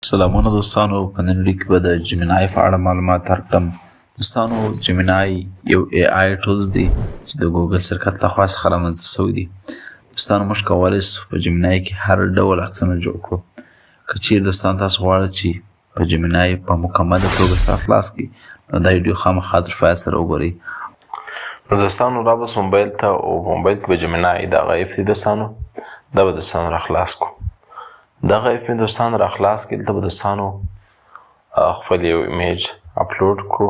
سلامونه دوستانو، په نن ویډیو کې به د جیمینای په اړه معلومات درکړم. دوستانو، جیمینای یو AI ټولز دی چې د ګوګل شرکت لخوا څخه رامنځته شوی دی. دوستانو، موږ کولی شو په جیمینای کې هر ډول عکسونه جوړ کړو. که چیرې دوستان تاسو غواړئ چې په جیمینای په مکمله توګه سره خلاص کړئ، نو دا ویډیو خامخا تر پایه سره وګورئ. نو دوستانو، را بس موبایل ته او موبایل کې به جیمینای دغه ایپ دی دوستانو، دا به دوستانو را خلاص کړو. دغه ایپ مې دوستانو را خلاص کړي. دلته به دوستانو خپل یو ایمیج اپلوډ کړو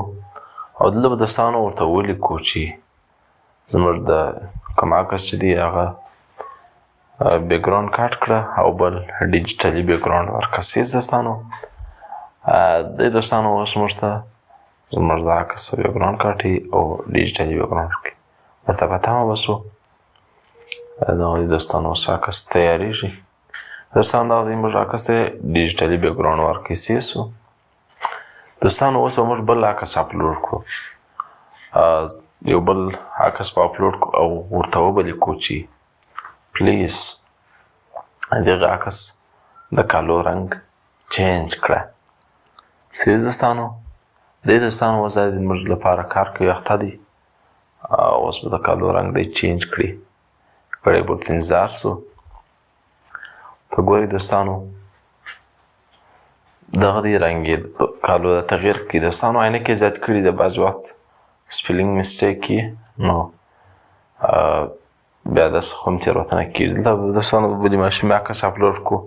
او دلته به دوستانو ورته ولیکو چې زموږ د کوم عکس چې دی هغه بیکګراوند کټ کړه او بل ډیجیټلي بیکګراوند ورکړه. سیز دوستانو، دی دوستانو اوس موږ ته زموږ د عکس بیکګراوند کټي او ډیجیټلي بیکګراوند ورکړي. ورته په تمه به شو. دغه دوستانو اوس عکس تیارېږي. دوستانو، دغه دی موږ عکس ته ډیجیټلي بیکګراوند ورکړي. سیز شو. دوستانو، اوس به موږ بل عکس اپلوډ کړو. یو بل عکس به اپلوډ کړو او ورته وبه لیکو چې پلیز دغه عکس د کالو رنګ چینج کړه. سیز دوستانو، دی دوستانو اوس د موږ لپاره کار کوي، اخته دی. اوس به د کالو رنګ دی چینج کړي. کړی به ورته انتظار سو. ته ګورئ دوستانو، دغه دی رنګ یې کالو د تغییر کړي. دوستانو، عینکې زیات کړي د بعض وخت سپیلینګ مسټیک وي، نو بیا داسې خو هم تېروتنه کېږي. دلته به دوستانو د ماشومې عکس اپلوډ کړو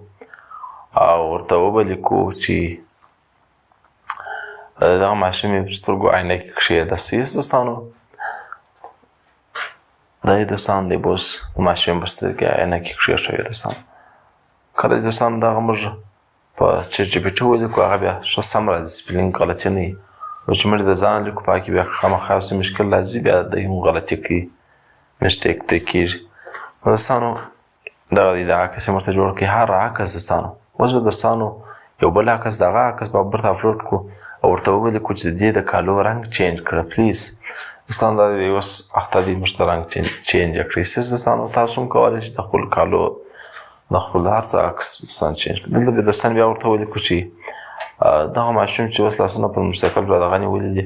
او ورته وبه لیکو چې دغه ماشومې په سترګو عینکې کښېږده. سیز دوستانو، دا یې دوستانو دی به اوس د ماشومې په سترګې عینکې کښېښوي. دوستانو، کله چې دوستانو دغه موږ په چیټ جی پي ټي ولیکو، هغه بیا ښه سم راځي، سپیلینګ غلطي نه وي. نو چې موږ د ځان لیکو په هغه کې بیا خامخا یو څه مشکل راځي، بیا دی هم غلطي کوي، مسټیک ترې کېږي. نو دوستانو، دغه دی د عکس یې ورته جوړ کړئ. هر عکس دوستانو، اوس به دوستانو یو بل عکس دغه عکس به ورته اپلوډ کړو او ورته وبه لیکو چې د دې د کالو رنګ چینج کړه پلیز. دوستانو، دا دی اوس اخته دی موږ ته رنګ چینج یې کړئ. سیز دوستانو، تاسو هم کولی شئ د خپلو کالو د خپل هر څه عکس دوستان چینج کړي. دلته به دوستان بیا ورته ولیکو چې دغه ماشوم چې اوس لاسونه پر موټرسایکل به دغه نیولي دي،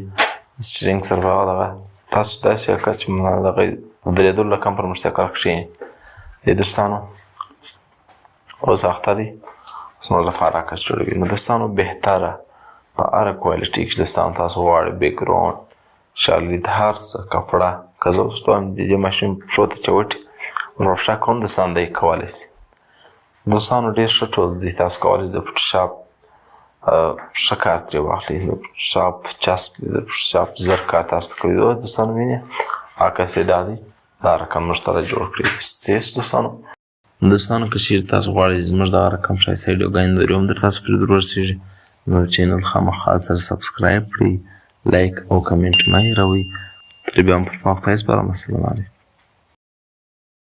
سټرینګ سره به هغه دغه تاسو داسې وکړه چې دغه د درېدلو لکه هم پر موټرسایکل کښېني. دې دوستانو اوس اخته دی، اوس موږ لپاره عکس جوړوي. نو دوستانو، بهتره په هره کوالټي کې چې دوستانو تاسو غواړئ، بیکګراوند، شالید، هر څه، کپړه، که زه اوس ته د دې ماشوم پښو ته چوټې ورپښه کوم، دوستان دی کولی شي. دوستانو، ډېر ښه ټول دی. تاسو کولی شئ د فوټوشاپ ښه کار ترې واخلئ. د فوټوشاپ چسپ دی، د فوټوشاپ زر کار تاسو ته کوي. اوس دوستانو وینئ عکس یې دا دی، دا رقم موږ ته راجوړ کړي. سیز دوستانو، که چیرې تاسو غواړئ چې زموږ دغه رقم ښایسته ویډیوګانې لري هم در تاسو پرې ورسېږي، نو چینل خامخا سره سبسکرایب کړئ، لایک او کمنټ مه هېروئ. تر بیا هم پر خدای سپارم. السلام علیکم.